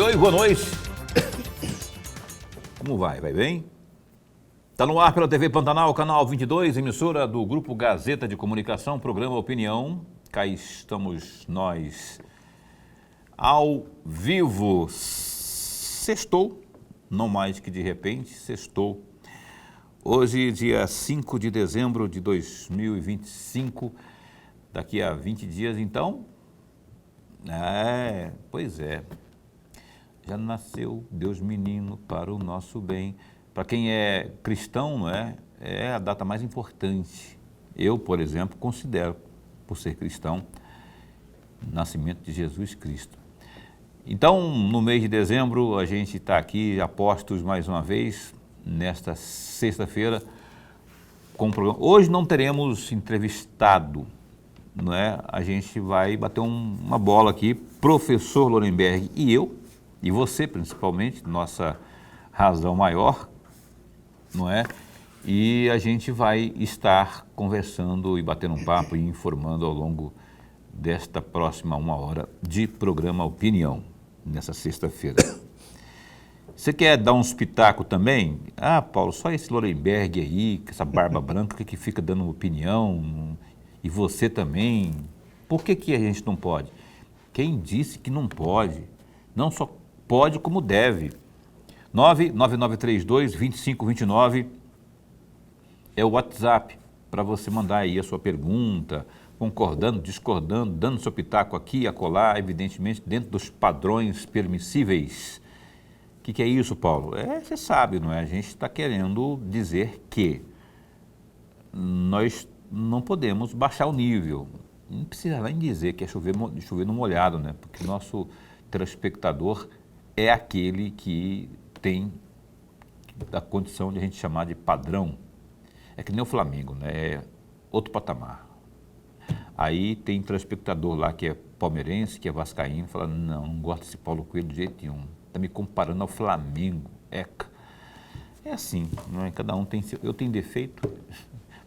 oi, boa noite. Como vai? Vai bem? Está no ar pela TV Pantanal, canal 22, emissora do Grupo Gazeta de Comunicação, programa Opinião. Cá estamos nós ao vivo. Sextou, não mais que de repente, sextou. Hoje, dia 5 de dezembro de 2025, daqui a 20 dias, então, pois é, já nasceu Deus menino para o nosso bem. Para quem é cristão, não é? É a data mais importante. Eu, por exemplo, considero, por ser cristão, o nascimento de Jesus Cristo. Então, no mês de dezembro, a gente está aqui, apostos mais uma vez, nesta sexta-feira, com o programa. Hoje não teremos entrevistado, não é? A gente vai bater uma bola aqui, professor Lorenberg e eu, e você principalmente, nossa razão maior, não é? E a gente vai estar conversando e batendo um papo e informando ao longo desta próxima 1 hora de programa Opinião, nessa sexta-feira. Você quer dar uns pitacos também? Ah, Paulo, só esse Lorenberg aí, com essa barba branca que fica dando opinião, e você também. Por que a gente não pode? Quem disse que não pode? Não só pode, como deve. 99932-2529 é o WhatsApp para você mandar aí a sua pergunta, concordando, discordando, dando seu pitaco aqui e acolá, evidentemente dentro dos padrões permissíveis. O que é isso, Paulo? Você sabe, não é? A gente está querendo dizer que nós não podemos baixar o nível. Não precisa nem dizer que é chover no molhado, né? Porque nosso telespectador é aquele que tem a condição de a gente chamar de padrão. É que nem o Flamengo, né? É outro patamar. Aí tem telespectador lá que é palmeirense, que é vascaíno, fala, não gosto desse Paulo Coelho de jeito nenhum. Está me comparando ao Flamengo. É assim, não é? Cada um tem seu. Eu tenho defeito,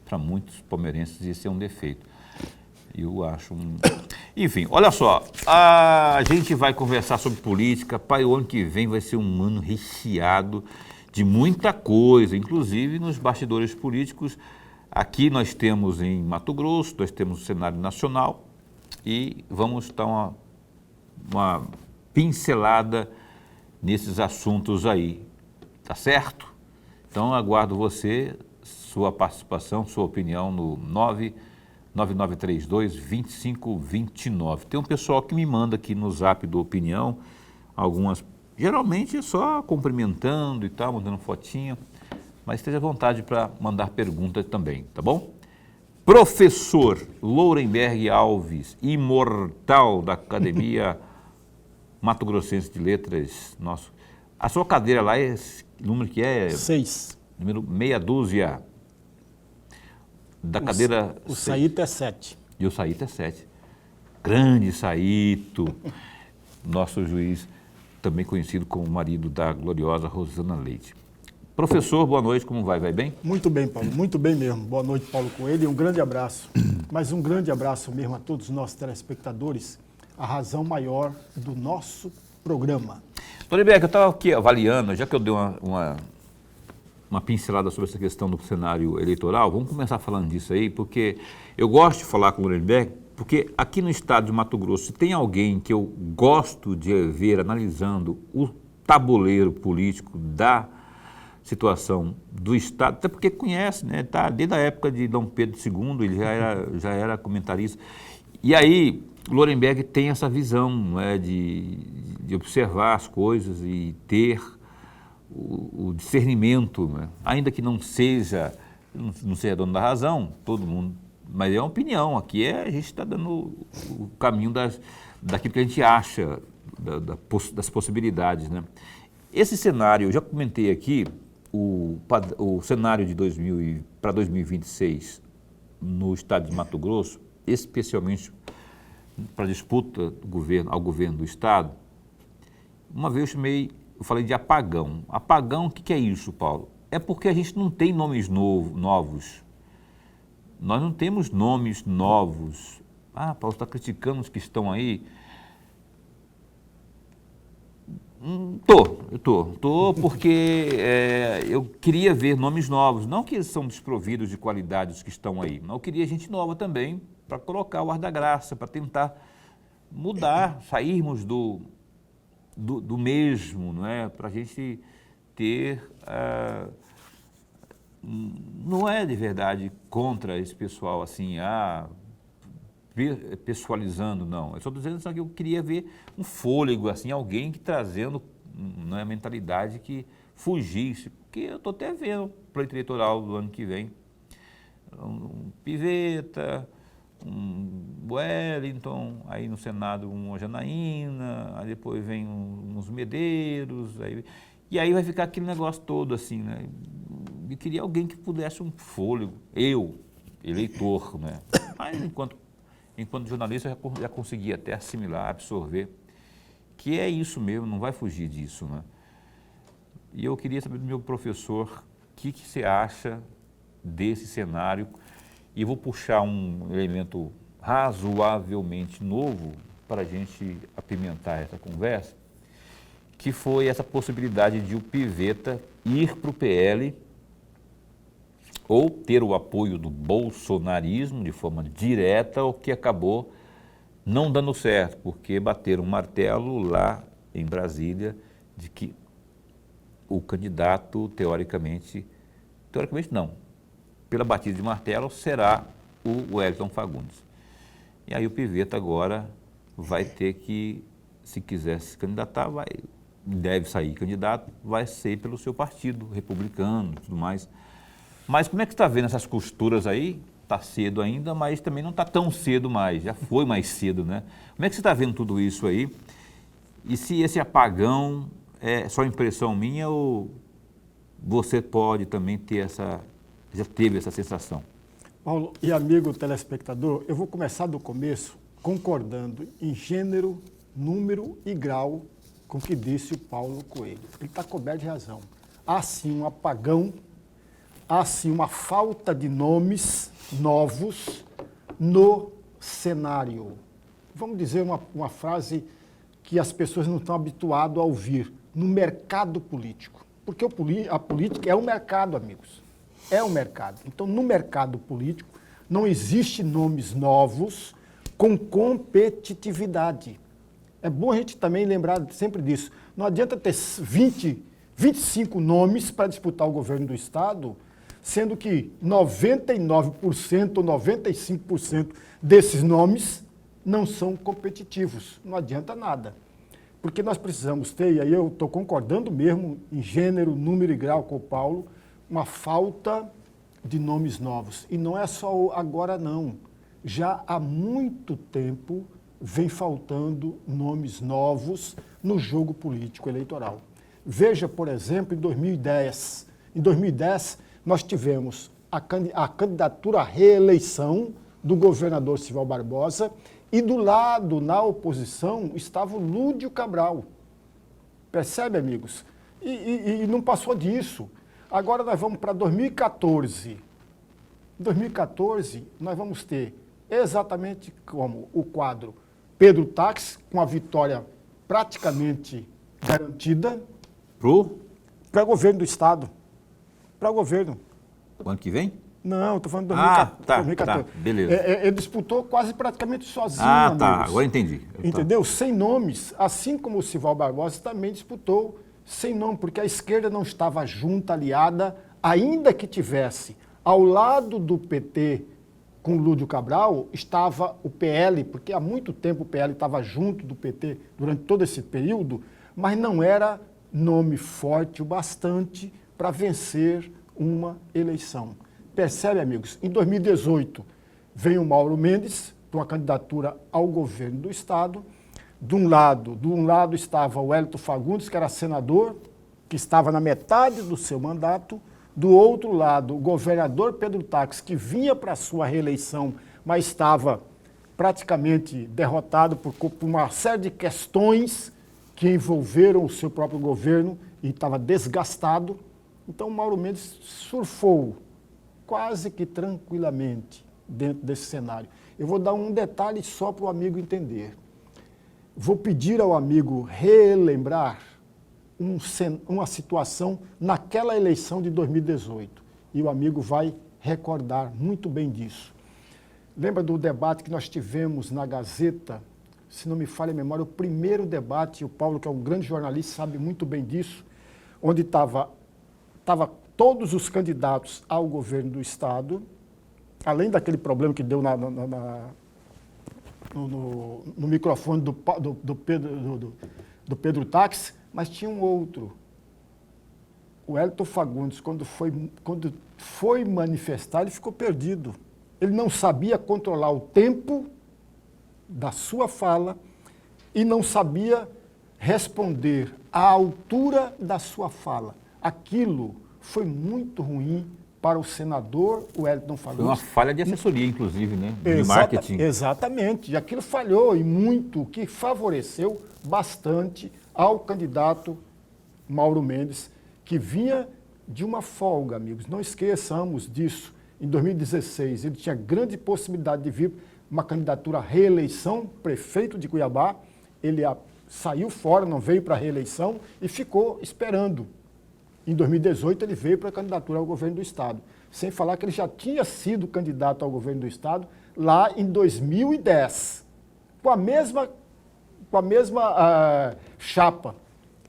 para muitos palmeirenses esse é um defeito. Eu acho Enfim, olha só, a gente vai conversar sobre política. Pai, o ano que vem vai ser um ano recheado de muita coisa, inclusive nos bastidores políticos. Aqui nós temos em Mato Grosso, nós temos o cenário nacional e vamos dar uma pincelada nesses assuntos aí, tá certo? Então aguardo você, sua participação, sua opinião no 99932-2529. Tem um pessoal que me manda aqui no zap do Opinião, algumas, geralmente é só cumprimentando e tal, mandando fotinha, mas esteja à vontade para mandar perguntas também, tá bom? Professor Lorenberg Alves, imortal da Academia Mato Grossense de Letras, nosso. A sua cadeira lá é, número que é? 6. Número meia dúzia. Da cadeira... O Saíto é 7. E o Saíto é 7. Grande Saíto, nosso juiz, também conhecido como marido da gloriosa Rosana Leite. Professor, boa noite, como vai? Vai bem? Muito bem, Paulo, muito bem mesmo. Boa noite, Paulo Coelho, e um grande abraço. Mas um grande abraço mesmo a todos os nossos telespectadores, a razão maior do nosso programa. Lorenberg, eu estava aqui avaliando, já que eu dei uma pincelada sobre essa questão do cenário eleitoral, vamos começar falando disso aí, porque eu gosto de falar com o Lorenberg, porque aqui no estado de Mato Grosso, se tem alguém que eu gosto de ver analisando o tabuleiro político da situação do estado, até porque conhece, né? Tá, desde a época de Dom Pedro II, ele já era comentarista. E aí, o Lorenberg tem essa visão, não é, de observar as coisas e ter o discernimento, né? Ainda que não seja dono da razão, todo mundo, mas é uma opinião. Aqui a gente está dando o caminho daquilo que a gente acha, das possibilidades, né? Esse cenário, eu já comentei aqui, o cenário de para 2026 no estado de Mato Grosso, especialmente para a disputa ao governo do estado. Uma vez eu falei de apagão. Apagão, o que é isso, Paulo? É porque a gente não tem nomes novos. Nós não temos nomes novos. Ah, Paulo, está criticando os que estão aí. Tô porque eu queria ver nomes novos, não que eles são desprovidos de qualidades que estão aí, mas eu queria gente nova também para colocar o ar da graça, para tentar mudar, sairmos do mesmo, não é? Para a gente ter, não é de verdade contra esse pessoal assim, pessoalizando, não. Eu só estou dizendo só que eu queria ver um fôlego, assim, alguém que trazendo uma mentalidade que fugisse, porque eu estou até vendo o pleito eleitoral do ano que vem, um Piveta, um Wellington, aí no Senado uma Janaína, aí depois vem uns Medeiros, e aí vai ficar aquele negócio todo assim, né? Eu queria alguém que pudesse um fôlego, eleitor, né? Mas enquanto jornalista eu já consegui até assimilar, absorver, que é isso mesmo, não vai fugir disso, né? E eu queria saber do meu professor, o que você acha desse cenário, e vou puxar um elemento razoavelmente novo para a gente apimentar essa conversa, que foi essa possibilidade de o Piveta ir para o PL ou ter o apoio do bolsonarismo de forma direta, o que acabou não dando certo, porque bateram um martelo lá em Brasília de que o candidato, teoricamente não, pela batida de martelo, será o Wellington Fagundes. E aí o Piveta agora vai ter que, se quiser se candidatar, deve sair candidato, vai ser pelo seu partido, republicano e tudo mais. Mas como é que você está vendo essas costuras aí? Está cedo ainda, mas também não está tão cedo mais, já foi mais cedo, né? Como é que você está vendo tudo isso aí? E se esse apagão é só impressão minha ou você pode também ter já teve essa sensação? Paulo e amigo telespectador, eu vou começar do começo concordando em gênero, número e grau com o que disse o Paulo Coelho. Ele está coberto de razão. Há sim um apagão, há sim uma falta de nomes novos no cenário. Vamos dizer uma frase que as pessoas não estão habituadas a ouvir, no mercado político. Porque a política é um mercado, amigos. É um mercado. Então, no mercado político, não existe nomes novos com competitividade. É bom a gente também lembrar sempre disso. Não adianta ter 25 nomes para disputar o governo do Estado, sendo que 99% ou 95% desses nomes não são competitivos. Não adianta nada. Porque nós precisamos ter, e aí eu estou concordando mesmo, em gênero, número e grau com o Paulo, uma falta de nomes novos. E não é só agora, não. Já há muito tempo vem faltando nomes novos no jogo político eleitoral. Veja, por exemplo, em 2010. Em 2010, nós tivemos a candidatura à reeleição do governador Sival Barbosa e do lado, na oposição, estava o Lúdio Cabral. Percebe, amigos? E não passou disso. Agora nós vamos para 2014. Em 2014, nós vamos ter exatamente como o quadro Pedro Táxi, com a vitória praticamente garantida. Para o governo do Estado. Para o governo. O ano que vem? Não, estou falando de 2014. Tá, beleza. Ele disputou quase praticamente sozinho, amigos. Tá, agora entendi. Entendeu? Sem nomes, assim como o Sival Barbosa também disputou sem nome, porque a esquerda não estava junta, aliada, ainda que tivesse ao lado do PT com o Lúdio Cabral, estava o PL, porque há muito tempo o PL estava junto do PT durante todo esse período, mas não era nome forte o bastante para vencer uma eleição. Percebe, amigos? Em 2018, vem o Mauro Mendes, com a candidatura ao governo do Estado. De um lado estava o Wellington Fagundes, que era senador, que estava na metade do seu mandato. Do outro lado, o governador Pedro Táxi, que vinha para a sua reeleição, mas estava praticamente derrotado por uma série de questões que envolveram o seu próprio governo e estava desgastado. Então, o Mauro Mendes surfou quase que tranquilamente dentro desse cenário. Eu vou dar um detalhe só para o amigo entender. Vou pedir ao amigo relembrar uma situação naquela eleição de 2018. E o amigo vai recordar muito bem disso. Lembra do debate que nós tivemos na Gazeta? Se não me falha a memória, o primeiro debate, o Paulo, que é um grande jornalista, sabe muito bem disso, onde estava todos os candidatos ao governo do Estado, além daquele problema que deu no microfone do Pedro Táxi, mas tinha um outro. O Wellington Fagundes, quando foi manifestar, ele ficou perdido. Ele não sabia controlar o tempo da sua fala e não sabia responder à altura da sua fala. Aquilo foi muito ruim para o senador Wellington Fagundes. Foi uma falha de assessoria, inclusive, né? De marketing. Exatamente. E aquilo falhou e muito, que favoreceu bastante ao candidato Mauro Mendes, que vinha de uma folga, amigos. Não esqueçamos disso. Em 2016, ele tinha grande possibilidade de vir uma candidatura à reeleição, prefeito de Cuiabá. Ele saiu fora, não veio para a reeleição e ficou esperando. Em 2018, ele veio para a candidatura ao governo do Estado. Sem falar que ele já tinha sido candidato ao governo do Estado lá em 2010, com a mesma chapa.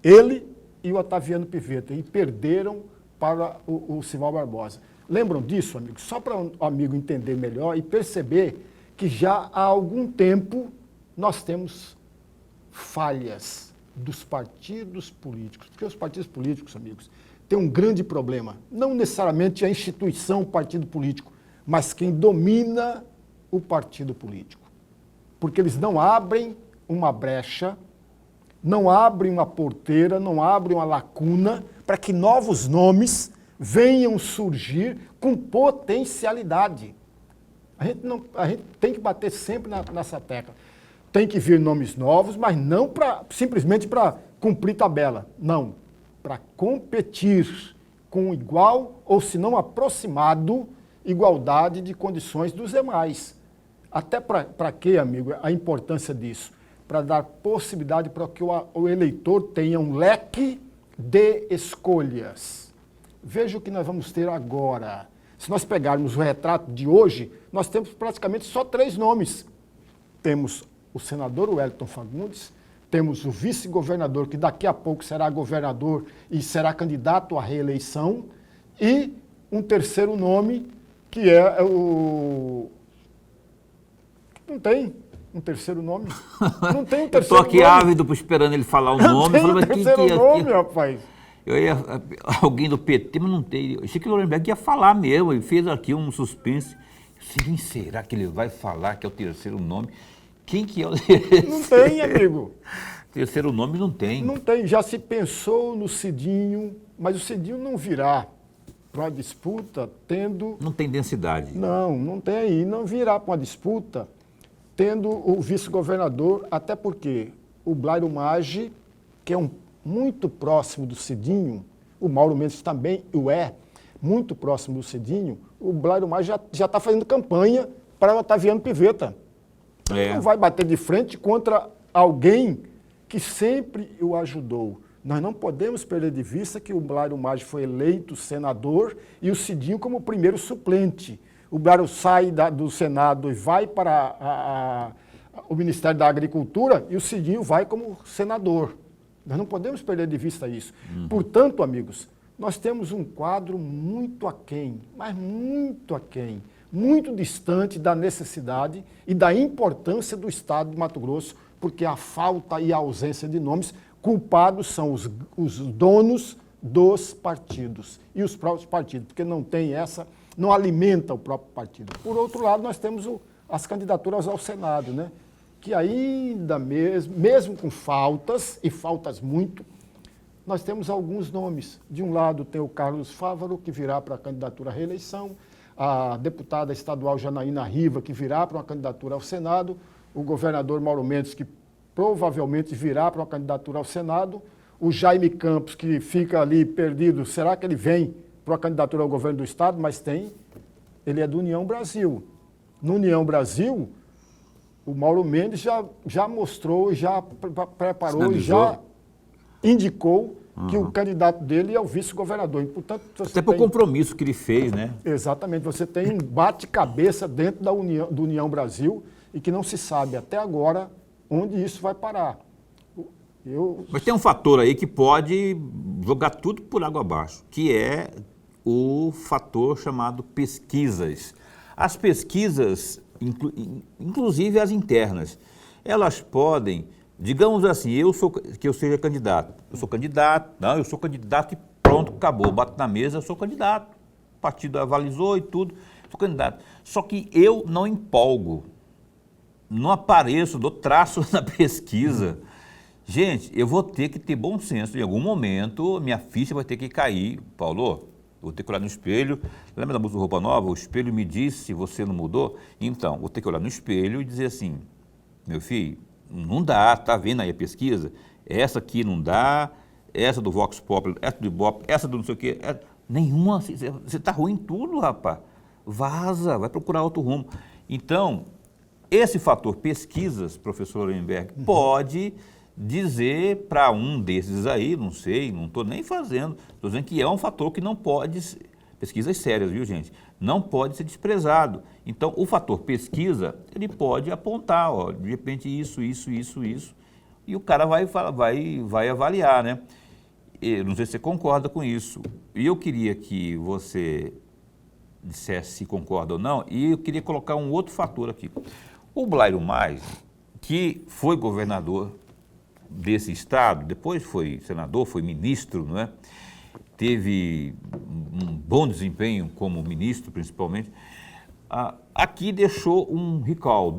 Ele e o Otaviano Pivetta, e perderam para o Simão Barbosa. Lembram disso, amigos? Só para o amigo entender melhor e perceber que já há algum tempo nós temos falhas dos partidos políticos. Porque os partidos políticos, amigos, têm um grande problema. Não necessariamente a instituição, o partido político, mas quem domina o partido político. Porque eles não abrem uma brecha, não abrem uma porteira, não abrem uma lacuna para que novos nomes venham surgir com potencialidade. A gente tem que bater sempre nessa tecla. Tem que vir nomes novos, mas não simplesmente para cumprir tabela. Não, para competir com igual, ou se não aproximado, igualdade de condições dos demais. Até para quê, amigo, a importância disso? Para dar possibilidade para que o eleitor tenha um leque de escolhas. Veja o que nós vamos ter agora. Se nós pegarmos o retrato de hoje, nós temos praticamente só 3 nomes. Temos o senador Wellington Fagundes, temos o vice-governador, que daqui a pouco será governador e será candidato à reeleição, e um terceiro nome, que é o... Não tem um terceiro nome. Não tem um terceiro nome. Estou aqui ávido esperando ele falar o nome. Não tem um terceiro nome, rapaz. Eu ia, alguém do PT, mas não tem. Eu achei que o Lorenberg ia falar mesmo, ele fez aqui um suspense. Quem será que ele vai falar que é o terceiro nome? Quem que é o terceiro? Não tem, amigo. Terceiro nome não tem. Não tem. Já se pensou no Cidinho, mas o Cidinho não virá para uma disputa tendo... Não tem densidade. Não tem. E não virá para uma disputa tendo o vice-governador, até porque o Blairo Maggi, que é muito próximo do Cidinho, o Mauro Mendes também o é, muito próximo do Cidinho, o Blairo Maggi já está fazendo campanha para o Otaviano Pivetta. Não vai bater de frente contra alguém que sempre o ajudou. Nós não podemos perder de vista que o Blairo Maggi foi eleito senador e o Cidinho como primeiro suplente. O Blairo sai do Senado e vai para o Ministério da Agricultura e o Cidinho vai como senador. Nós não podemos perder de vista isso. Portanto, amigos, nós temos um quadro muito aquém, mas muito aquém, muito distante da necessidade e da importância do Estado de Mato Grosso, porque a falta e a ausência de nomes, culpados são os donos dos partidos e os próprios partidos, porque não tem não alimenta o próprio partido. Por outro lado, nós temos as candidaturas ao Senado, né? Que ainda mesmo com faltas, e faltas muito, nós temos alguns nomes. De um lado tem o Carlos Fávaro, que virá para a candidatura à reeleição, a deputada estadual Janaína Riva, que virá para uma candidatura ao Senado, o governador Mauro Mendes, que provavelmente virá para uma candidatura ao Senado, o Jaime Campos, que fica ali perdido, será que ele vem para uma candidatura ao governo do Estado? Mas ele é do União Brasil. No União Brasil, o Mauro Mendes já mostrou, já preparou, já indicou que o candidato dele é o vice-governador. E, portanto, até pelo compromisso que ele fez, né? Exatamente. Você tem um bate-cabeça dentro do União Brasil e que não se sabe até agora onde isso vai parar. Mas tem um fator aí que pode jogar tudo por água abaixo, que é o fator chamado pesquisas. As pesquisas, inclusive as internas, elas podem, digamos assim, que eu seja candidato. Eu sou candidato e pronto, acabou. Bato na mesa, eu sou candidato. O partido avalizou e tudo, sou candidato. Só que eu não empolgo, não apareço, dou traço na pesquisa. Gente, eu vou ter que ter bom senso. Em algum momento, minha ficha vai ter que cair. Paulo, eu vou ter que olhar no espelho. Lembra da música do Roupa Nova? O espelho me disse se você não mudou. Então, vou ter que olhar no espelho e dizer assim, meu filho, não dá, tá vendo aí a pesquisa? Essa aqui não dá, essa do Vox Populi, essa do Ibope, essa do não sei o quê. Nenhuma, você tá ruim em tudo, rapaz. Vaza, vai procurar outro rumo. Então, esse fator pesquisas, professor Lorenberg, pode dizer para um desses aí, não sei, não estou nem fazendo, estou dizendo que é um fator que não pode, pesquisas sérias, viu gente, não pode ser desprezado. Então, o fator pesquisa, ele pode apontar, ó, de repente isso, e o cara vai avaliar, né? Eu não sei se você concorda com isso. E eu queria que você dissesse se concorda ou não, e eu queria colocar um outro fator aqui. O Blairo Maggi, que foi governador desse estado, depois foi senador, foi ministro, não é? Teve um bom desempenho como ministro, principalmente. Aqui deixou um recall,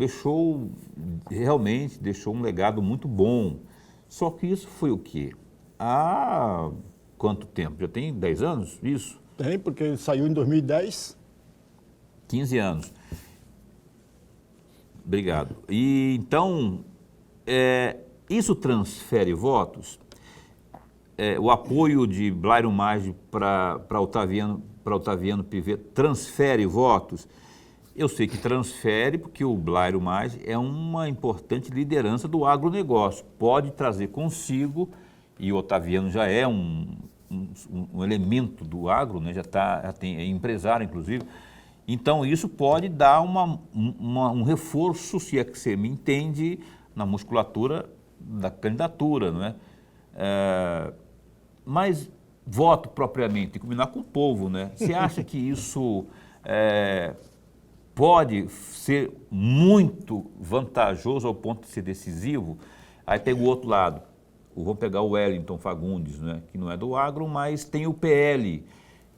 realmente deixou um legado muito bom. Só que isso foi o quê? Há quanto tempo? Já tem 10 anos isso? Tem, porque ele saiu em 2010. 15 anos. Obrigado. E então, isso transfere votos? O apoio de Blairo Maggi para Otaviano Pivetta transfere votos? Eu sei que transfere porque o Blairo Maggi é uma importante liderança do agronegócio. Pode trazer consigo, e o Otaviano já é um elemento do agro, né? já é empresário, inclusive. Então, isso pode dar um reforço, se é que você me entende, na musculatura da candidatura, não é? Mas voto propriamente, tem que combinar com o povo, né? Você acha que isso pode ser muito vantajoso ao ponto de ser decisivo? Aí tem o outro lado, vamos pegar o Wellington Fagundes, né? Que não é do agro, mas tem o PL,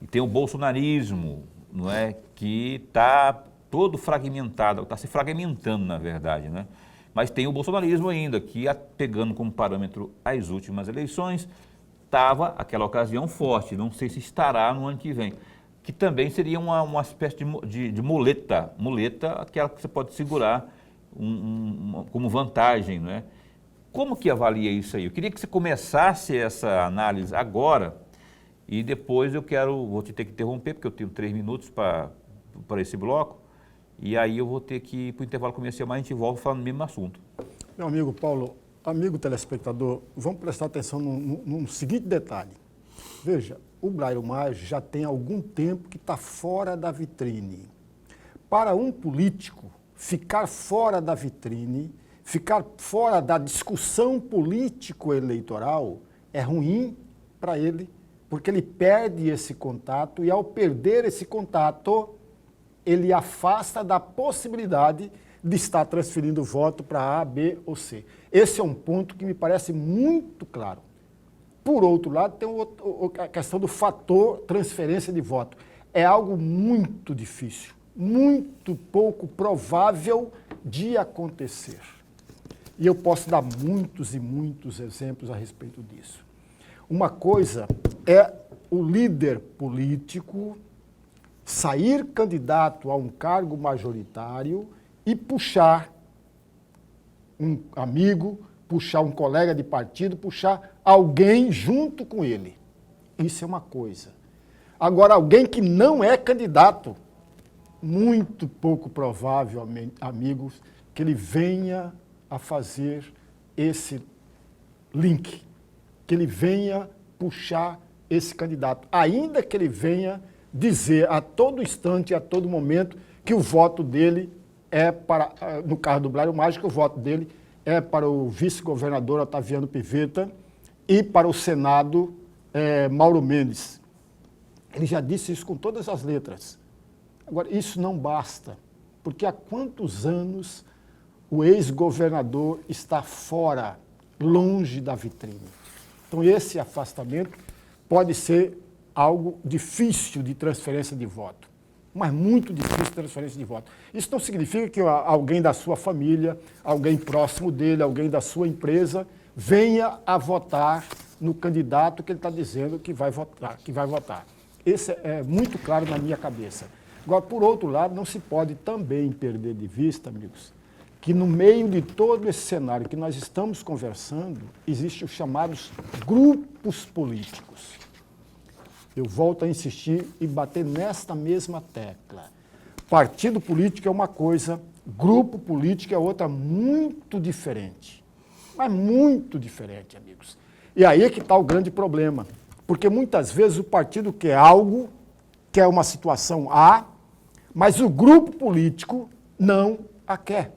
e tem o bolsonarismo, não é? Que está todo fragmentado, está se fragmentando, na verdade, né? Mas tem o bolsonarismo ainda, que pegando como parâmetro as últimas eleições, estava, aquela ocasião, forte, não sei se estará no ano que vem, que também seria uma espécie de muleta, aquela que você pode segurar como vantagem, não é? Como que avalia isso aí? Eu queria que você começasse essa análise agora e depois vou te ter que interromper, porque eu tenho 3 minutos para esse bloco, e aí eu vou ter que ir para o intervalo comercial, mas a gente volta falando do mesmo assunto. Meu amigo Paulo, amigo telespectador, vamos prestar atenção num seguinte detalhe. Veja, o Blairo Maggi já tem algum tempo que está fora da vitrine. Para um político ficar fora da vitrine, ficar fora da discussão político-eleitoral, é ruim para ele, porque ele perde esse contato e, ao perder esse contato, ele afasta da possibilidade de estar transferindo voto para A, B ou C. Esse é um ponto que me parece muito claro. Por outro lado, tem a questão do fator transferência de voto. É algo muito difícil, muito pouco provável de acontecer. E eu posso dar muitos e muitos exemplos a respeito disso. Uma coisa é o líder político sair candidato a um cargo majoritário e puxar um amigo, puxar um colega de partido, puxar alguém junto com ele. Isso é uma coisa. Agora, alguém que não é candidato, muito pouco provável, amigos, que ele venha a fazer esse link, que ele venha puxar esse candidato, ainda que ele venha dizer a todo instante, a todo momento, que o voto dele é para, no caso do Blário Mágico, o voto dele é para o vice-governador Otaviano Pivetta e para o Senado Mauro Mendes. Ele já disse isso com todas as letras. Agora, isso não basta, porque há quantos anos o ex-governador está fora, longe da vitrine. Então, esse afastamento pode ser algo difícil de transferência de voto, mas muito difícil de transferência de voto. Isso não significa que alguém da sua família, alguém próximo dele, alguém da sua empresa, venha a votar no candidato que ele está dizendo que vai votar. Esse é muito claro na minha cabeça. Agora, por outro lado, não se pode também perder de vista, amigos, que no meio de todo esse cenário que nós estamos conversando, existem os chamados grupos políticos. Eu volto a insistir e bater nesta mesma tecla. Partido político é uma coisa, grupo político é outra muito diferente. Mas muito diferente, amigos. E aí é que está o grande problema. Porque muitas vezes o partido quer algo, quer uma situação A, mas o grupo político não a quer.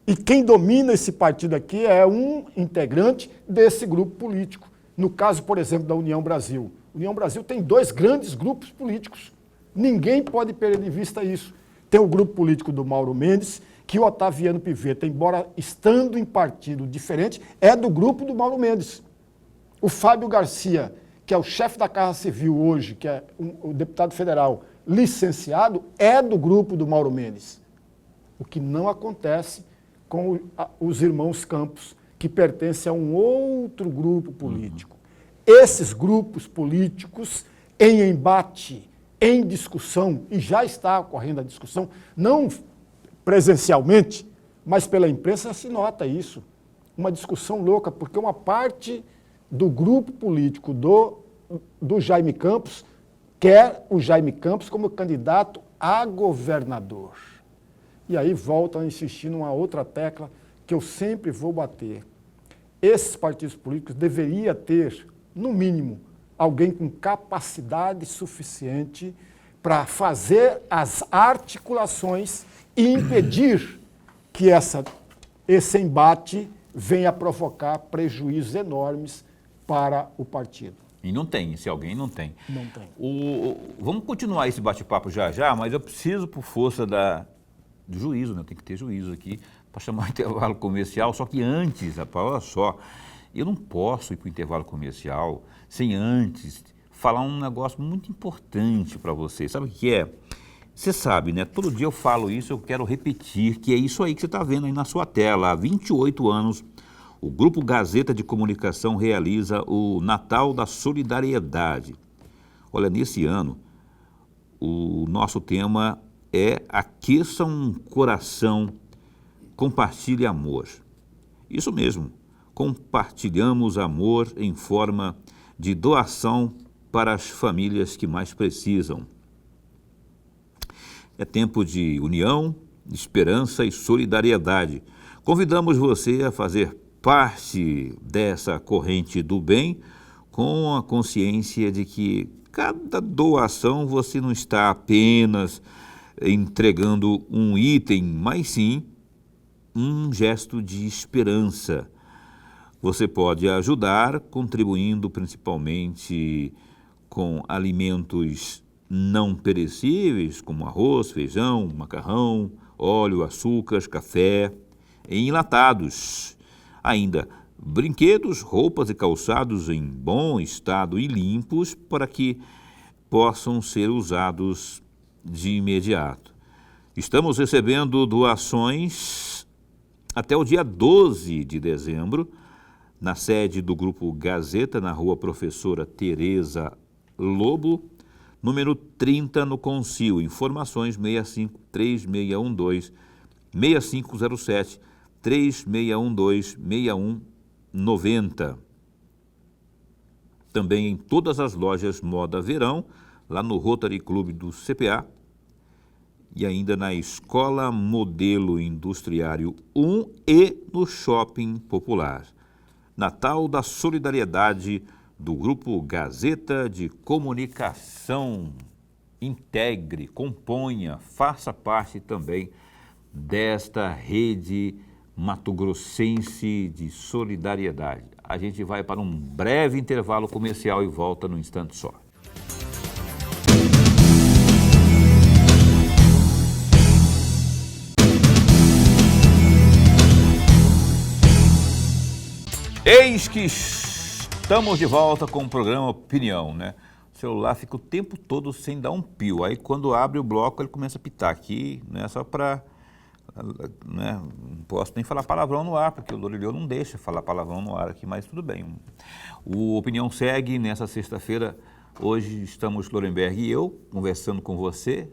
E quem domina esse partido aqui é um integrante desse grupo político. No caso, por exemplo, da União Brasil. A União Brasil tem 2 grandes grupos políticos. Ninguém pode perder de vista isso. Tem o grupo político do Mauro Mendes, que o Otaviano Pivetta, embora estando em partido diferente, é do grupo do Mauro Mendes. O Fábio Garcia, que é o chefe da Casa Civil hoje, que é o deputado federal licenciado, é do grupo do Mauro Mendes. O que não acontece com os irmãos Campos, que pertencem a um outro grupo político. Esses grupos políticos, em embate, em discussão, e já está ocorrendo a discussão, não presencialmente, mas pela imprensa se nota isso. Uma discussão louca, porque uma parte do grupo político do Jaime Campos quer o Jaime Campos como candidato a governador. E aí volto a insistir numa outra tecla que eu sempre vou bater. Esses partidos políticos deveriam ter, no mínimo, alguém com capacidade suficiente para fazer as articulações e impedir que esse embate venha a provocar prejuízos enormes para o partido. E não tem, se alguém não tem. Não tem. Vamos continuar esse bate-papo já, mas eu preciso, por força do juízo, né? Tem que ter juízo aqui para chamar o intervalo comercial. Só que antes, olha só, eu não posso ir para o intervalo comercial sem antes falar um negócio muito importante para você. Sabe o que é? Você sabe, né? Todo dia eu falo isso, eu quero repetir, que é isso aí que você está vendo aí na sua tela. Há 28 anos, o Grupo Gazeta de Comunicação realiza o Natal da Solidariedade. Olha, nesse ano, o nosso tema é Aqueça um Coração, Compartilhe Amor. Isso mesmo, compartilhamos amor em forma de doação para as famílias que mais precisam. É tempo de união, esperança e solidariedade. Convidamos você a fazer parte dessa corrente do bem com a consciência de que cada doação você não está apenas entregando um item, mas sim um gesto de esperança. Você pode ajudar contribuindo principalmente com alimentos não perecíveis, como arroz, feijão, macarrão, óleo, açúcar, café, enlatados. Ainda brinquedos, roupas e calçados em bom estado e limpos para que possam ser usados de imediato. Estamos recebendo doações até o dia 12 de dezembro, na sede do Grupo Gazeta, na rua Professora Tereza Lobo, número 30, no Concio. Informações 65-3612-6507, 3612-6190. Também em todas as lojas Moda Verão, lá no Rotary Clube do CPA, e ainda na Escola Modelo Industriário 1 e no Shopping Popular. Natal da Solidariedade do Grupo Gazeta de Comunicação. Integre, componha, faça parte também desta rede mato-grossense de solidariedade. A gente vai para um breve intervalo comercial e volta num instante só. Eis que estamos de volta com o programa Opinião, né? O celular fica o tempo todo sem dar um pio. Aí quando abre o bloco ele começa a pitar aqui, né? Só para, né? Não posso nem falar palavrão no ar, porque o Lorilhão não deixa falar palavrão no ar aqui, mas tudo bem. O Opinião segue nessa sexta-feira. Hoje estamos, Lorenberg e eu, conversando com você,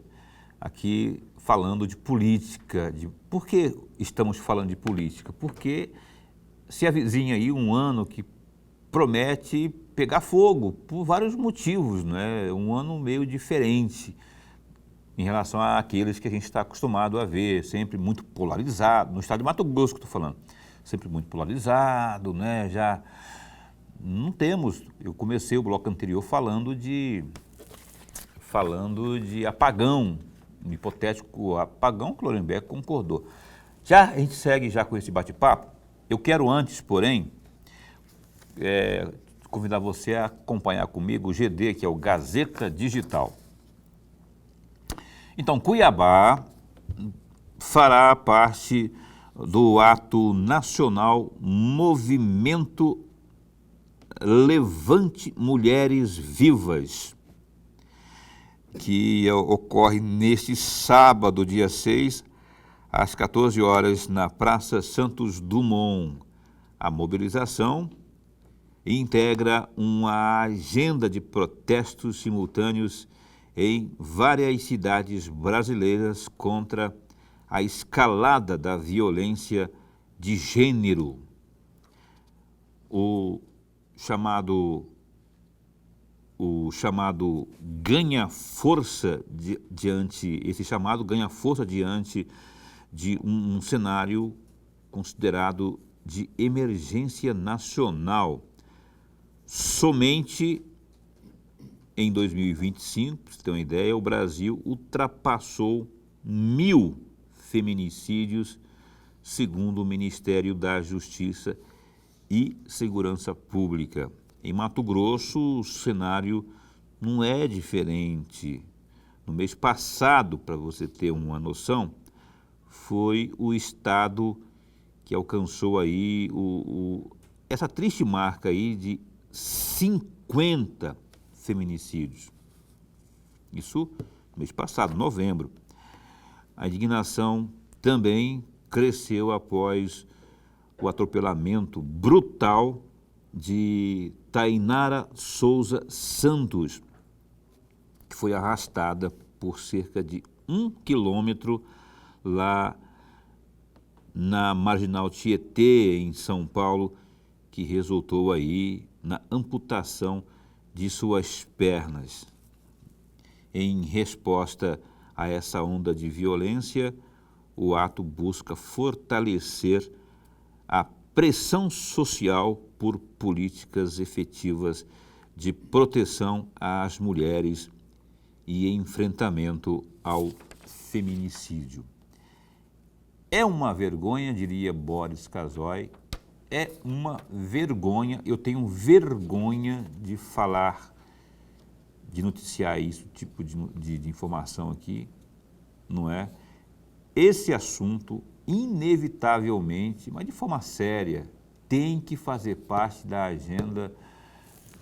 aqui falando de política. Por que estamos falando de política? Porque se avizinha aí um ano que promete pegar fogo por vários motivos, né? Um ano meio diferente em relação àqueles que a gente está acostumado a ver, sempre muito polarizado, no estado de Mato Grosso que eu estou falando, sempre muito polarizado, né? Já não temos, eu comecei o bloco anterior falando de apagão, um hipotético apagão que o Lorenberg concordou. Já a gente segue já com esse bate-papo. Eu quero antes, porém, convidar você a acompanhar comigo o GD, que é o Gazeta Digital. Então, Cuiabá fará parte do ato nacional Movimento Levante Mulheres Vivas, que ocorre neste sábado, dia 6, às 14 horas, na Praça Santos Dumont. A mobilização integra uma agenda de protestos simultâneos em várias cidades brasileiras contra a escalada da violência de gênero. O chamado ganha força diante de um cenário considerado de emergência nacional. Somente em 2025, para você ter uma ideia, o Brasil ultrapassou 1.000 feminicídios, segundo o Ministério da Justiça e Segurança Pública. Em Mato Grosso, o cenário não é diferente. No mês passado, para você ter uma noção, foi o estado que alcançou aí essa triste marca aí de 50 feminicídios. Isso no mês passado, novembro. A indignação também cresceu após o atropelamento brutal de Tainara Souza Santos, que foi arrastada por cerca de 1 quilômetro lá na Marginal Tietê, em São Paulo, que resultou aí na amputação de suas pernas. Em resposta a essa onda de violência, o ato busca fortalecer a pressão social por políticas efetivas de proteção às mulheres e enfrentamento ao feminicídio. É uma vergonha, diria Boris Casoy, é uma vergonha, eu tenho vergonha de falar, de noticiar isso, tipo de informação aqui, não é? Esse assunto, inevitavelmente, mas de forma séria, tem que fazer parte da agenda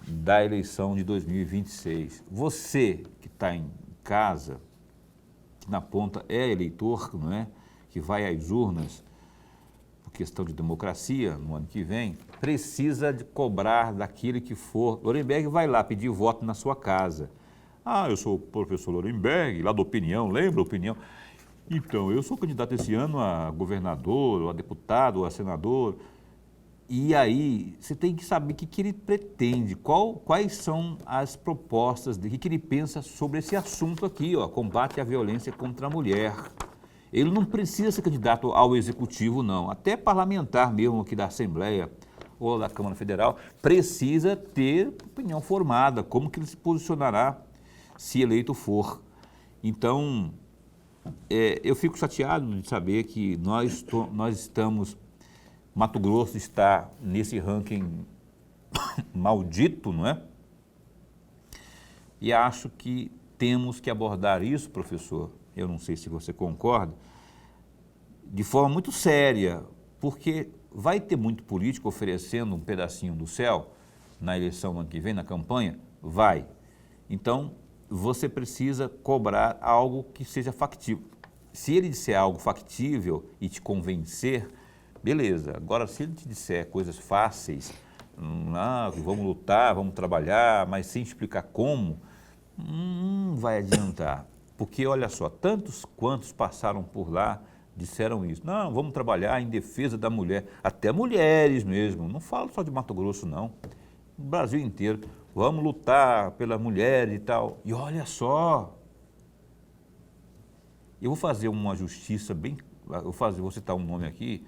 da eleição de 2026. Você que está em casa, que na ponta é eleitor, não é? Que vai às urnas, por questão de democracia, no ano que vem, precisa de cobrar daquele que for. Lorenberg vai lá pedir voto na sua casa. Ah, eu sou o professor Lorenberg, lá do Opinião, lembra Opinião? Então, eu sou candidato esse ano a governador, a deputado, a senador. E aí, você tem que saber o que ele pretende, quais são as propostas, o que ele pensa sobre esse assunto aqui, ó, combate à violência contra a mulher. Ele não precisa ser candidato ao executivo, não, até parlamentar mesmo aqui da Assembleia, ou da Câmara Federal, precisa ter opinião formada, como que ele se posicionará se eleito for. Então, eu fico chateado de saber que nós estamos, Mato Grosso está nesse ranking maldito, não é? E acho que temos que abordar isso, professor, eu não sei se você concorda, de forma muito séria, porque vai ter muito político oferecendo um pedacinho do céu na eleição ano que vem, na campanha? Vai. Então, você precisa cobrar algo que seja factível. Se ele disser algo factível e te convencer, beleza. Agora, se ele te disser coisas fáceis, vamos lutar, vamos trabalhar, mas sem explicar como, não vai adiantar. Porque, olha só, tantos quantos passaram por lá disseram isso. Não, vamos trabalhar em defesa da mulher, até mulheres mesmo. Não falo só de Mato Grosso, não. No Brasil inteiro. Vamos lutar pelas mulheres e tal. E olha só, eu vou fazer uma justiça bem... vou citar um nome aqui,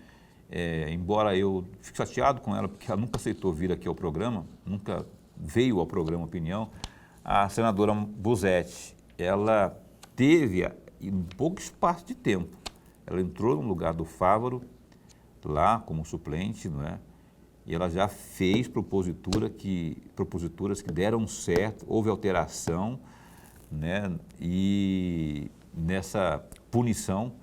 embora eu fique chateado com ela, porque ela nunca aceitou vir aqui ao programa, nunca veio ao programa Opinião, a senadora Buzzetti. Ela teve, em pouco espaço de tempo, ela entrou no lugar do Fávaro, lá como suplente, não é? E ela já fez proposituras que deram certo, houve alteração, né? E nessa punição.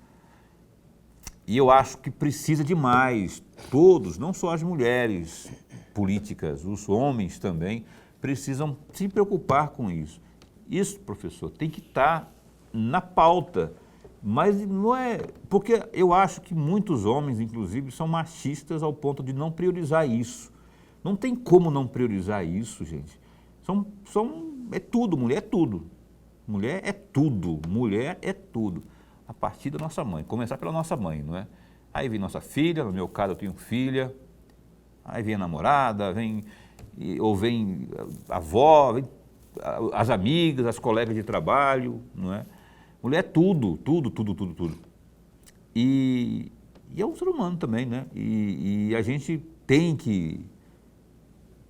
E eu acho que precisa de mais. Todos, não só as mulheres políticas, os homens também, precisam se preocupar com isso. Isso, professor, tem que estar na pauta. Mas não é... Porque eu acho que muitos homens, inclusive, são machistas ao ponto de não priorizar isso. Não tem como não priorizar isso, gente. É tudo, mulher é tudo. Mulher é tudo, mulher é tudo. A partir da nossa mãe, começar pela nossa mãe, não é? Aí vem nossa filha, no meu caso eu tenho filha, aí vem a namorada, vem a avó, vem as amigas, as colegas de trabalho, não é? Mulher é tudo, tudo, tudo, tudo, tudo. E é um ser humano também, né? E a gente tem que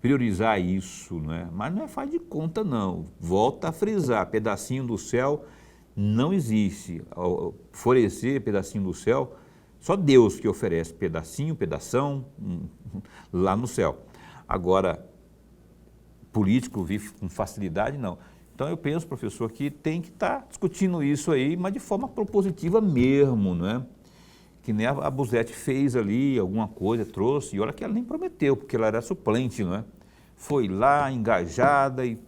priorizar isso, não é? Mas não é faz de conta, não. Volta a frisar, pedacinho do céu não existe. Oferecer pedacinho do céu, só Deus que oferece pedacinho, pedação, lá no céu. Agora, político vive com facilidade, não. Então eu penso, professor, que tem que estar discutindo isso aí, mas de forma propositiva mesmo, não é? Que nem a Buzzetti fez ali alguma coisa, trouxe, e olha que ela nem prometeu, porque ela era suplente, não é? Foi lá, engajada e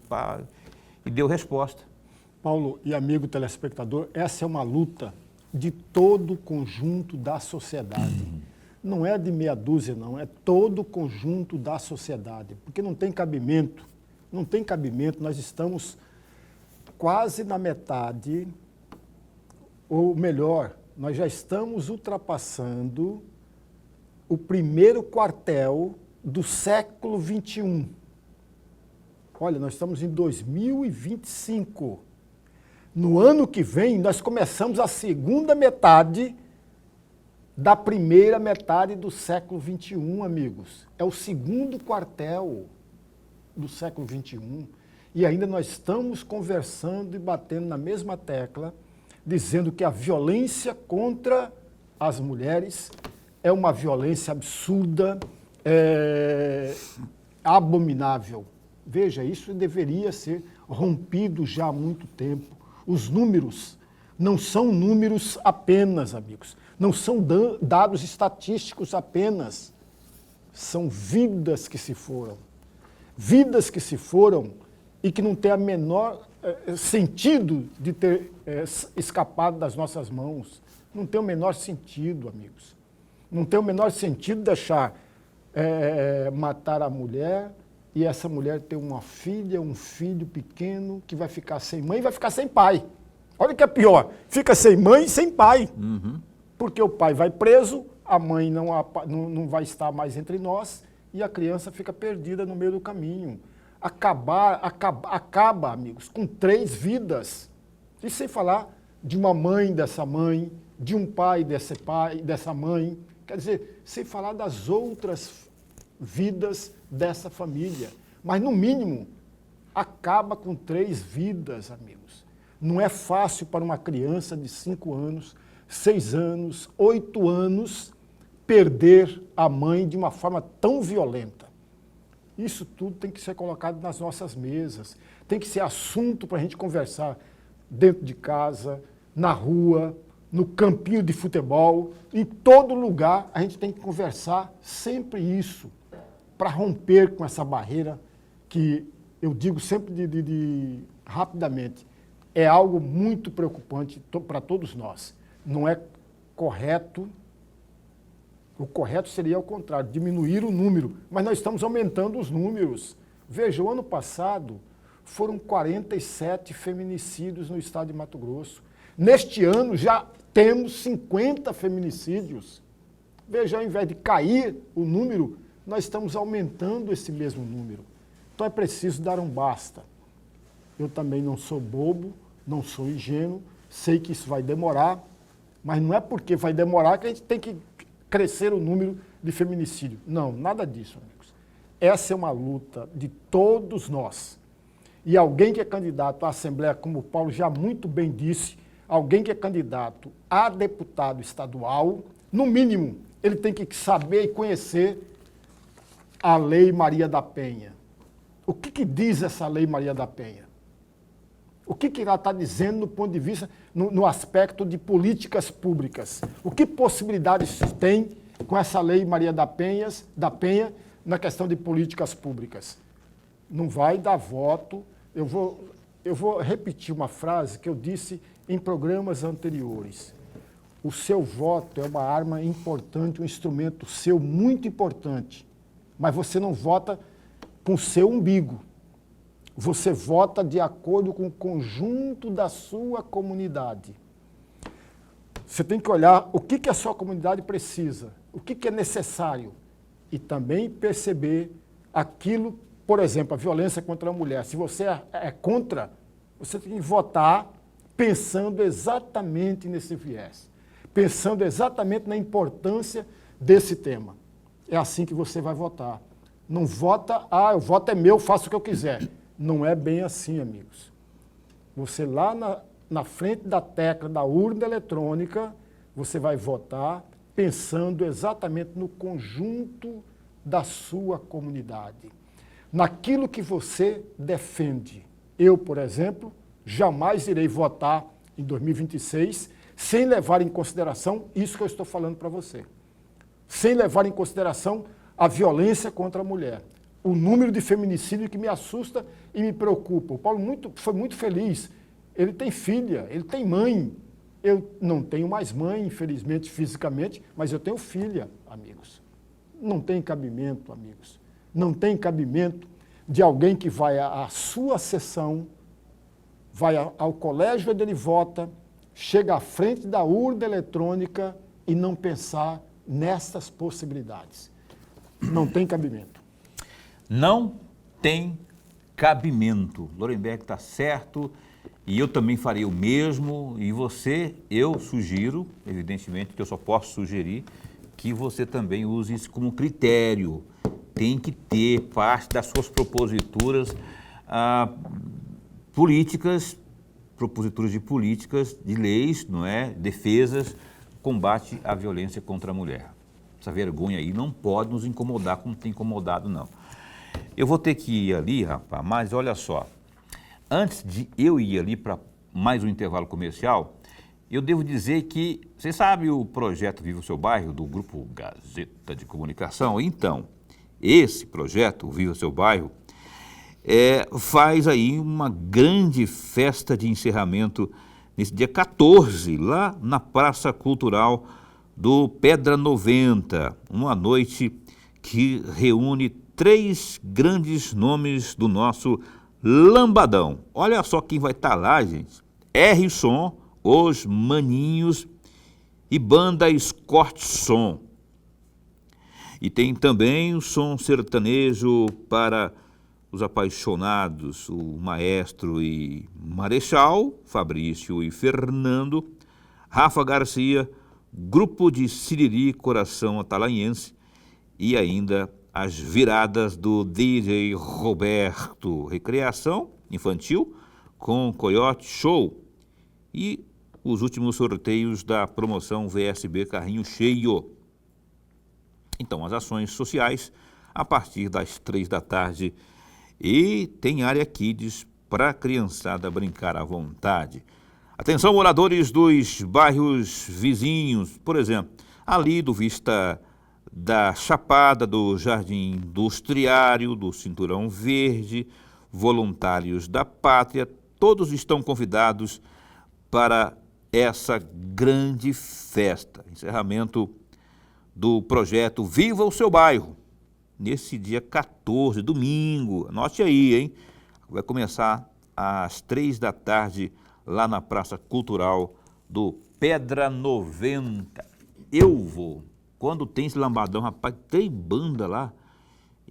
deu resposta. Paulo e amigo telespectador, essa é uma luta de todo o conjunto da sociedade. Não é de meia dúzia, não, é todo o conjunto da sociedade, porque não tem cabimento, nós estamos quase na metade, ou melhor, nós já estamos ultrapassando o primeiro quartel do século XXI. Olha, nós estamos em 2025. No ano que vem, nós começamos a segunda metade da primeira metade do século XXI, amigos. É o segundo quartel do século XXI. E ainda nós estamos conversando e batendo na mesma tecla, dizendo que a violência contra as mulheres é uma violência absurda, abominável. Veja, isso deveria ser rompido já há muito tempo. Os números não são números apenas, amigos. Não são dados estatísticos apenas. São vidas que se foram. Vidas que se foram e que não têm o menor sentido de ter escapado das nossas mãos. Não tem o menor sentido, amigos. Não tem o menor sentido deixar matar a mulher e essa mulher ter uma filha, um filho pequeno que vai ficar sem mãe e vai ficar sem pai. Olha o que é pior, fica sem mãe e sem pai. Uhum. Porque o pai vai preso, a mãe não vai estar mais entre nós e a criança fica perdida no meio do caminho. Acaba, amigos, com 3 vidas. E sem falar de uma mãe dessa mãe, de um pai dessa mãe. Quer dizer, sem falar das outras vidas dessa família. Mas, no mínimo, acaba com 3 vidas, amigos. Não é fácil para uma criança de 5 anos, 6 anos, 8 anos, perder a mãe de uma forma tão violenta. Isso tudo tem que ser colocado nas nossas mesas, tem que ser assunto para a gente conversar dentro de casa, na rua, no campinho de futebol, em todo lugar a gente tem que conversar sempre isso, para romper com essa barreira que eu digo sempre rapidamente, é algo muito preocupante para todos nós. Não é correto, o correto seria ao contrário, diminuir o número, mas nós estamos aumentando os números. Veja, o ano passado foram 47 feminicídios no estado de Mato Grosso. Neste ano já temos 50 feminicídios. Veja, ao invés de cair o número, nós estamos aumentando esse mesmo número. Então é preciso dar um basta. Eu também não sou bobo, não sou ingênuo, sei que isso vai demorar, mas não é porque vai demorar que a gente tem que crescer o número de feminicídio. Não, nada disso, amigos. Essa é uma luta de todos nós. E alguém que é candidato à Assembleia, como o Paulo já muito bem disse, alguém que é candidato a deputado estadual, no mínimo, ele tem que saber e conhecer a Lei Maria da Penha. O que diz essa Lei Maria da Penha? O que ela está dizendo no ponto de vista, no aspecto de políticas públicas? O que possibilidades tem com essa Lei Maria da Penha na questão de políticas públicas? Não vai dar voto. Eu vou repetir uma frase que eu disse em programas anteriores. O seu voto é uma arma importante, um instrumento seu muito importante, mas você não vota com o seu umbigo. Você vota de acordo com o conjunto da sua comunidade. Você tem que olhar o que a sua comunidade precisa, o que é necessário, e também perceber aquilo, por exemplo, a violência contra a mulher. Se você é contra, você tem que votar pensando exatamente nesse viés, pensando exatamente na importância desse tema. É assim que você vai votar. Não vota, o voto é meu, faço o que eu quiser. Não é bem assim, amigos. Você lá na frente da tecla da urna eletrônica, você vai votar pensando exatamente no conjunto da sua comunidade, naquilo que você defende. Eu, por exemplo, jamais irei votar em 2026 sem levar em consideração isso que eu estou falando para você. Sem levar em consideração a violência contra a mulher. O número de feminicídio que me assusta e me preocupa. O Paulo foi muito feliz. Ele tem filha, ele tem mãe. Eu não tenho mais mãe, infelizmente, fisicamente, mas eu tenho filha, amigos. Não tem cabimento, amigos. Não tem cabimento de alguém que vai à sua sessão, vai ao colégio onde ele vota, chega à frente da urna eletrônica e não pensar nessas possibilidades. Não tem cabimento. Não tem cabimento. Lorenberg está certo e eu também farei o mesmo. E você, eu sugiro, evidentemente que eu só posso sugerir, que você também use isso como critério. Tem que ter parte das suas proposituras políticas, proposituras de políticas, de leis, não é? Defesas, combate à violência contra a mulher. Essa vergonha aí não pode nos incomodar como tem incomodado, não. Eu vou ter que ir ali, rapaz, mas olha só, antes de eu ir ali para mais um intervalo comercial, eu devo dizer que, você sabe o projeto Viva o Seu Bairro, do Grupo Gazeta de Comunicação? Então, esse projeto, Viva o Seu Bairro, faz aí uma grande festa de encerramento nesse dia 14, lá na Praça Cultural do Pedra 90, uma noite que reúne 3 grandes nomes do nosso lambadão. Olha só quem vai estar lá, gente. R-Som, Os Maninhos e Banda Escort Som. E tem também o som sertanejo para os apaixonados, o maestro e marechal, Fabrício e Fernando, Rafa Garcia, Grupo de Siriri Coração Atalaense e ainda as viradas do DJ Roberto, recreação infantil com Coyote Show e os últimos sorteios da promoção VSB Carrinho Cheio. Então, as ações sociais a partir das 3 da tarde e tem área Kids para a criançada brincar à vontade. Atenção, moradores dos bairros vizinhos, por exemplo, ali do Vista da Chapada, do Jardim Industriário, do Cinturão Verde, voluntários da Pátria, todos estão convidados para essa grande festa, encerramento do projeto Viva o Seu Bairro, nesse dia 14, domingo, anote aí, hein? Vai começar às 3 da tarde, lá na Praça Cultural do Pedra 90. Eu vou. Quando tem esse lambadão, rapaz, tem banda lá.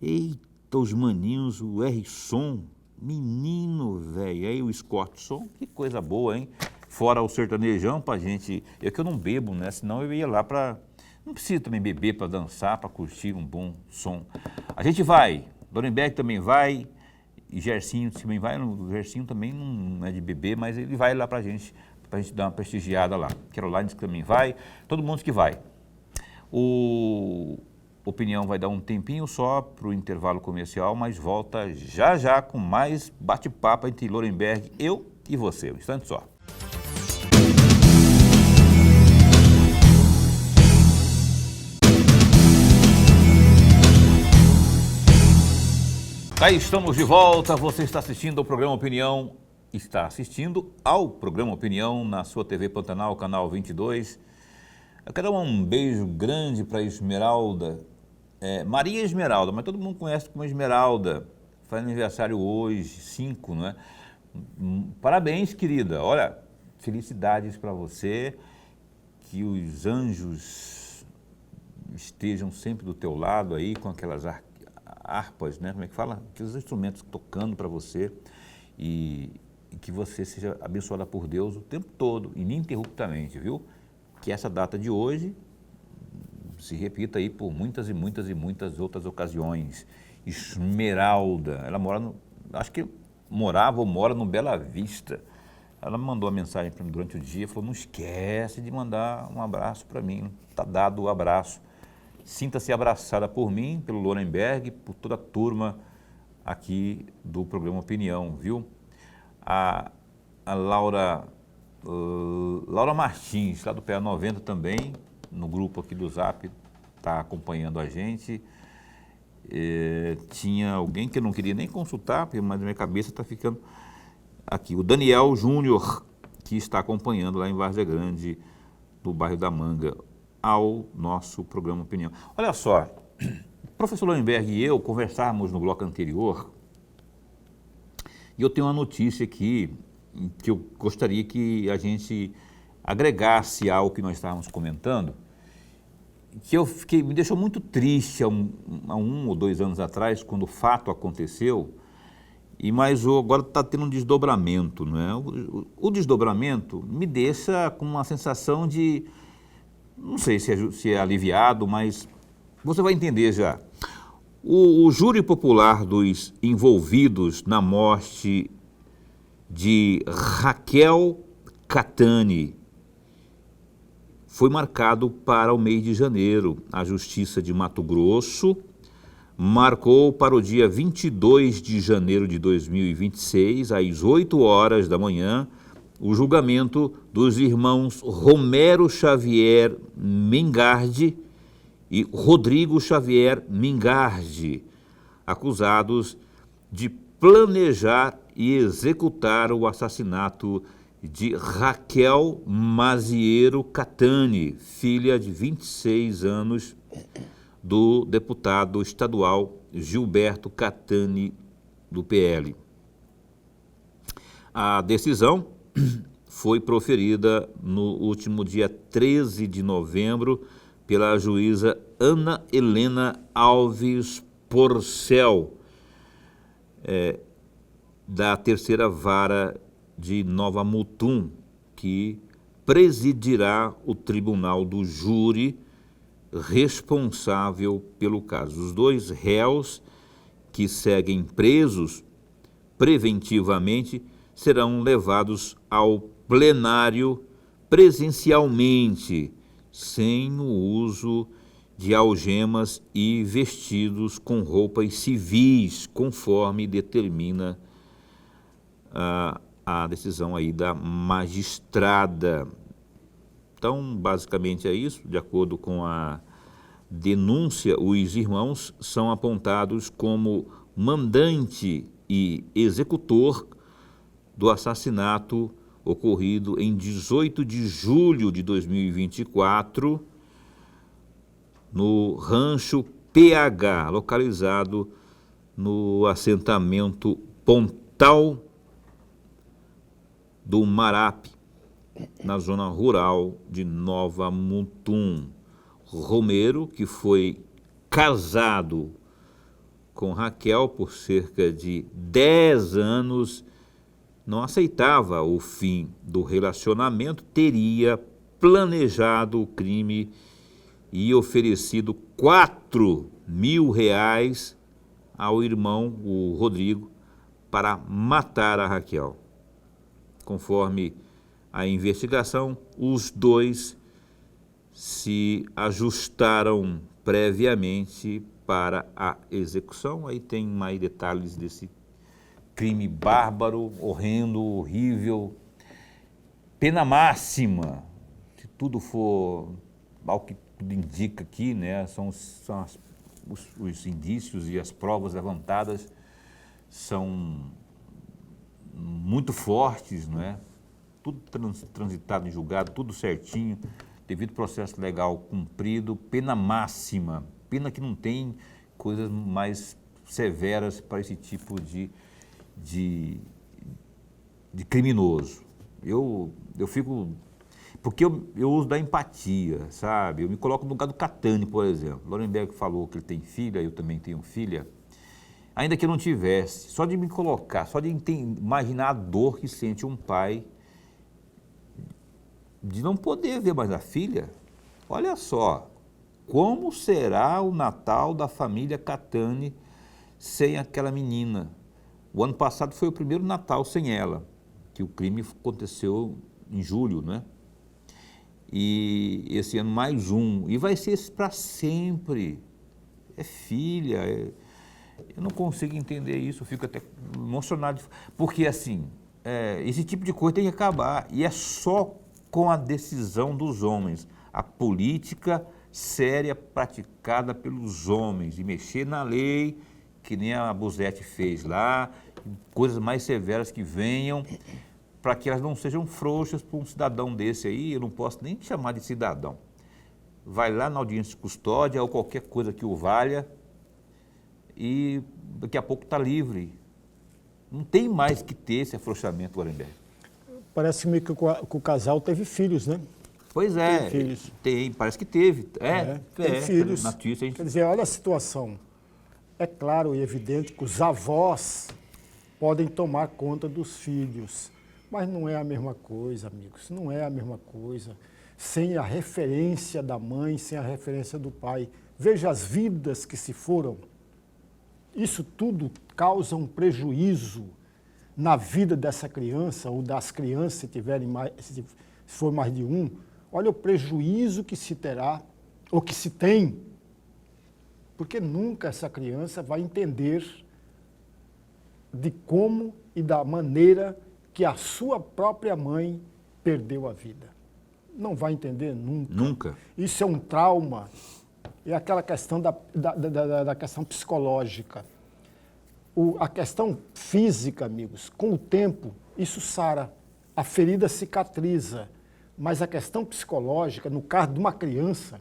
Eita, os maninhos, o R-Som, menino, velho. Aí o Scott Som, que coisa boa, hein? Fora o sertanejão pra gente. É que eu não bebo, né? Senão eu ia lá pra... Não precisa também beber pra dançar, pra curtir um bom som. A gente vai. Lorenberg também vai. E Gersinho também vai. O Gersinho também não é de beber, mas ele vai lá pra gente dar uma prestigiada lá. Caroline também vai. Todo mundo que vai. O Opinião vai dar um tempinho só para o intervalo comercial, mas volta já já com mais bate-papo entre Lorenberg, eu e você. Um instante só. Aí estamos de volta, você está assistindo ao programa Opinião, na sua TV Pantanal, canal 22. Eu quero dar um beijo grande para Esmeralda, Maria Esmeralda, mas todo mundo conhece como Esmeralda, faz aniversário hoje, 5, não é? Parabéns, querida, olha, felicidades para você, que os anjos estejam sempre do teu lado aí, com aquelas harpas, né? Como é que fala? Aqueles instrumentos tocando para você e que você seja abençoada por Deus o tempo todo, ininterruptamente, viu? Que essa data de hoje se repita aí por muitas e muitas e muitas outras ocasiões. Esmeralda, ela mora acho que morava ou mora no Bela Vista. Ela me mandou uma mensagem para mim durante o dia, falou, não esquece de mandar um abraço para mim, tá dado o abraço. Sinta-se abraçada por mim, pelo Lorenberg, por toda a turma aqui do programa Opinião, viu? A Laura Martins, lá do PA 90 também, no grupo aqui do Zap, está acompanhando a gente. Tinha alguém que eu não queria nem consultar, mas na minha cabeça está ficando aqui. O Daniel Júnior, que está acompanhando lá em Várzea Grande, no bairro da Manga, ao nosso programa Opinião. Olha só, o professor Lorenberg e eu conversávamos no bloco anterior e eu tenho uma notícia aqui que eu gostaria que a gente agregasse ao que nós estávamos comentando, que me deixou muito triste há 1 ou 2 anos atrás, quando o fato aconteceu, mas agora está tendo um desdobramento, não é? O desdobramento me deixa com uma sensação de... Não sei se é aliviado, mas você vai entender já. O júri popular dos envolvidos na morte de Raquel Catani foi marcado para o mês de janeiro. A Justiça de Mato Grosso marcou para o dia 22 de janeiro de 2026, às 8 horas da manhã, o julgamento dos irmãos Romero Xavier Mengardi e Rodrigo Xavier Mengardi, acusados de planejar e executar o assassinato de Raquel Maziero Catani, filha de 26 anos do deputado estadual Gilberto Catani, do PL. A decisão foi proferida no último dia 13 de novembro pela juíza Ana Helena Alves Porcel, da terceira vara de Nova Mutum, que presidirá o tribunal do júri responsável pelo caso. Os 2 réus que seguem presos preventivamente serão levados ao plenário presencialmente, sem o uso de algemas e vestidos com roupas civis, conforme determina a decisão aí da magistrada. Então, basicamente é isso. De acordo com a denúncia, os irmãos são apontados como mandante e executor do assassinato ocorrido em 18 de julho de 2024, no Rancho PH, localizado no assentamento Pontal do Marape, na zona rural de Nova Mutum. Romero, que foi casado com Raquel por cerca de 10 anos, não aceitava o fim do relacionamento, teria planejado o crime e oferecido R$ 4.000 ao irmão, o Rodrigo, para matar a Raquel. Conforme a investigação, os 2 se ajustaram previamente para a execução. Aí tem mais detalhes desse crime bárbaro, horrendo, horrível. Pena máxima, se tudo for ao que tudo indica aqui, né? Os indícios e as provas levantadas são muito fortes, não é? Tudo transitado em julgado, tudo certinho, devido processo legal cumprido, pena máxima, pena que não tem coisas mais severas para esse tipo de criminoso. Eu fico... Porque eu uso da empatia, sabe? Eu me coloco no lugar do Catani, por exemplo. Lorenberg falou que ele tem filha, eu também tenho filha. Ainda que eu não tivesse, só de me colocar, só de imaginar a dor que sente um pai de não poder ver mais a filha. Olha só, como será o Natal da família Catani sem aquela menina? O ano passado foi o primeiro Natal sem ela, que o crime aconteceu em julho, né? E esse ano mais um, e vai ser esse para sempre. É filha, eu não consigo entender isso, eu fico até emocionado, porque assim, esse tipo de coisa tem que acabar, e é só com a decisão dos homens, a política séria praticada pelos homens, e mexer na lei, que nem a Buzete fez lá, coisas mais severas que venham, para que elas não sejam frouxas para um cidadão desse aí. Eu não posso nem chamar de cidadão. Vai lá na audiência de custódia ou qualquer coisa que o valha e daqui a pouco está livre. Não tem mais que ter esse afrouxamento, Lorenberg. Parece-me que o casal teve filhos, né? Pois é, Tem filhos. Parece que teve. Tem filhos. Notícia, Quer dizer, olha a situação. É claro e evidente que os avós podem tomar conta dos filhos, mas não é a mesma coisa, amigos, não é a mesma coisa. Sem a referência da mãe, sem a referência do pai. Veja as vidas que se foram. Isso tudo causa um prejuízo na vida dessa criança ou das crianças, se tiverem mais, se for mais de um. Olha o prejuízo que se terá ou que se tem, porque nunca essa criança vai entender de como e da maneira que a sua própria mãe perdeu a vida. Não vai entender nunca. Nunca. Isso é um trauma. É aquela questão da questão psicológica. A questão física, amigos, com o tempo, isso sara. A ferida cicatriza. Mas a questão psicológica, no caso de uma criança,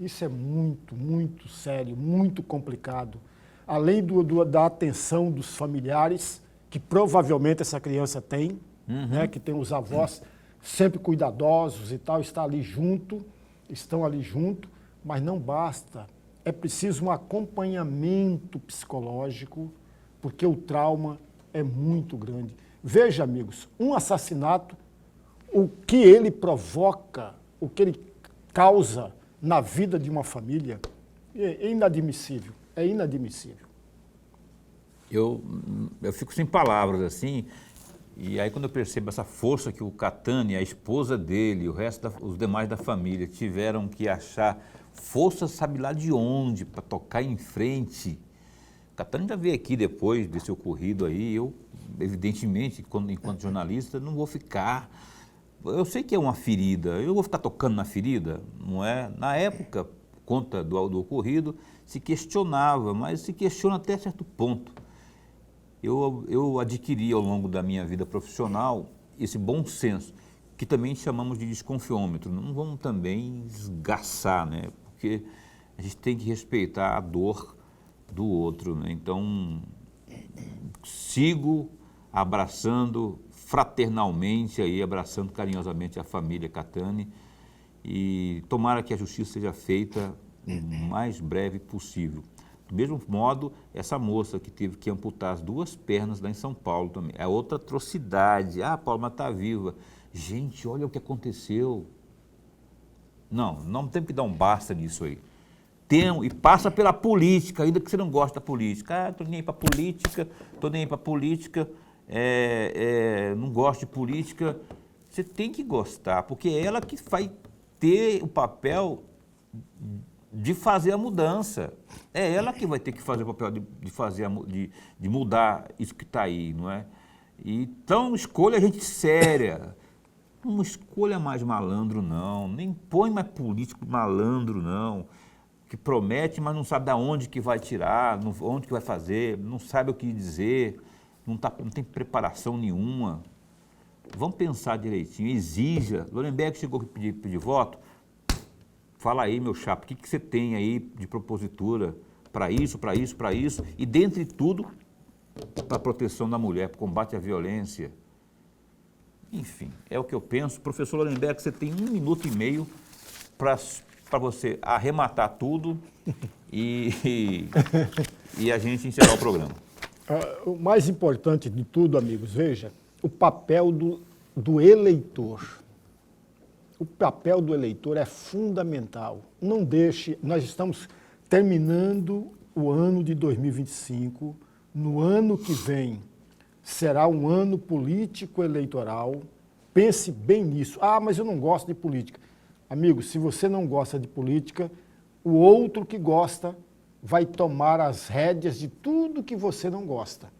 isso é muito, muito sério, muito complicado. Além da atenção dos familiares, que provavelmente essa criança tem, né, que tem os avós sempre cuidadosos e tal, estão ali junto, mas não basta. É preciso um acompanhamento psicológico, porque o trauma é muito grande. Veja, amigos, um assassinato, o que ele provoca, o que ele causa na vida de uma família, é inadmissível. É inadmissível. Eu fico sem palavras, assim, e aí quando eu percebo essa força que o Catani, a esposa dele, os demais da família tiveram que achar força, sabe lá de onde, para tocar em frente. O Catani já veio aqui depois desse ocorrido aí, eu, evidentemente, enquanto jornalista, não vou ficar... Eu sei que é uma ferida, eu vou ficar tocando na ferida, não é? Na época, por conta do ocorrido, se questionava, mas se questiona até certo ponto. Eu adquiri ao longo da minha vida profissional esse bom senso, que também chamamos de desconfiômetro. Não vamos também esgaçar, né? Porque a gente tem que respeitar a dor do outro, né? Então, sigo abraçando fraternalmente, aí, abraçando carinhosamente a família Catani e tomara que a justiça seja feita o mais breve possível. Do mesmo modo, essa moça que teve que amputar as 2 pernas lá em São Paulo também. É outra atrocidade. Ah, Paulo, mas está viva. Gente, olha o que aconteceu. Não tem que dar um basta nisso aí. E passa pela política, ainda que você não gosta da política. Ah, estou nem aí para política, estou nem aí para política, não gosto de política. Você tem que gostar, porque é ela que vai ter o papel de fazer a mudança. É ela que vai ter que fazer o papel de mudar isso que está aí, não é? Então, escolha gente séria. Não escolha mais malandro, não. Nem põe mais político malandro, não. Que promete, mas não sabe de onde que vai tirar, onde que vai fazer, não sabe o que dizer, não tem preparação nenhuma. Vamos pensar direitinho, exija. Lorenberg chegou aqui pedir voto. Fala aí, meu chapa, o que você tem aí de propositura para isso, para isso, para isso, e dentre tudo, para a proteção da mulher, para o combate à violência. Enfim, é o que eu penso. Professor Lorenberg, você tem 1 minuto e meio para você arrematar tudo e a gente encerrar o programa. O mais importante de tudo, amigos, veja, o papel do eleitor. O papel do eleitor é fundamental. Não deixe, nós estamos terminando o ano de 2025, no ano que vem será um ano político-eleitoral. Pense bem nisso. Ah, mas eu não gosto de política. Amigo, se você não gosta de política, o outro que gosta vai tomar as rédeas de tudo que você não gosta.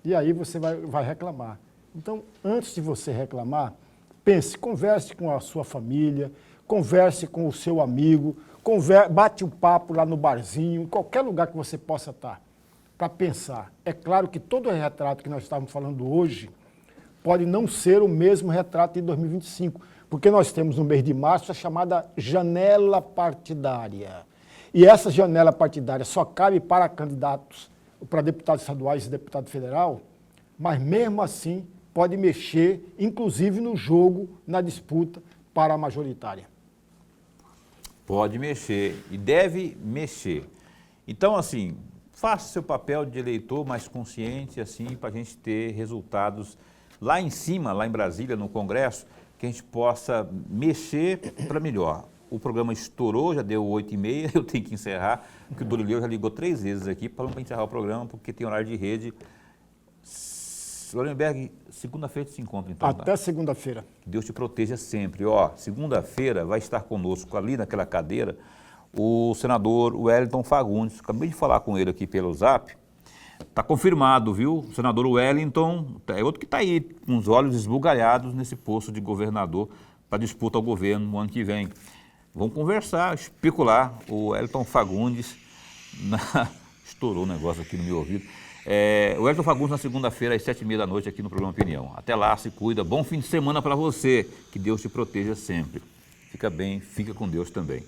E aí você vai reclamar. Então, antes de você reclamar, pense, converse com a sua família, converse com o seu amigo, bate um papo lá no barzinho, em qualquer lugar que você possa estar, para pensar. É claro que todo o retrato que nós estávamos falando hoje pode não ser o mesmo retrato de 2025, porque nós temos no mês de março a chamada janela partidária. E essa janela partidária só cabe para candidatos, para deputados estaduais e deputado federal, mas mesmo assim pode mexer, inclusive no jogo, na disputa para a majoritária. Pode mexer e deve mexer. Então, assim, faça seu papel de eleitor mais consciente, assim, para a gente ter resultados lá em cima, lá em Brasília, no Congresso, que a gente possa mexer para melhor. O programa estourou, já deu 8h30, eu tenho que encerrar, porque o Dorileu já ligou 3 vezes aqui para encerrar o programa, porque tem horário de rede. Lorenberg, segunda-feira se encontra então. Até segunda-feira. Que Deus te proteja sempre. Ó, segunda-feira vai estar conosco ali naquela cadeira o senador Wellington Fagundes. Acabei de falar com ele aqui pelo Zap. Está confirmado, viu? O senador Wellington é outro que está aí com os olhos esbugalhados nesse posto de governador para disputa ao governo no ano que vem. Vamos conversar, especular. O Wellington Fagundes estourou o negócio aqui no meu ouvido. O Wellington Fagundes na segunda-feira às 7h30 da noite aqui no programa Opinião. Até lá, se cuida. Bom fim de semana para você. Que Deus te proteja sempre. Fica bem, fica com Deus também.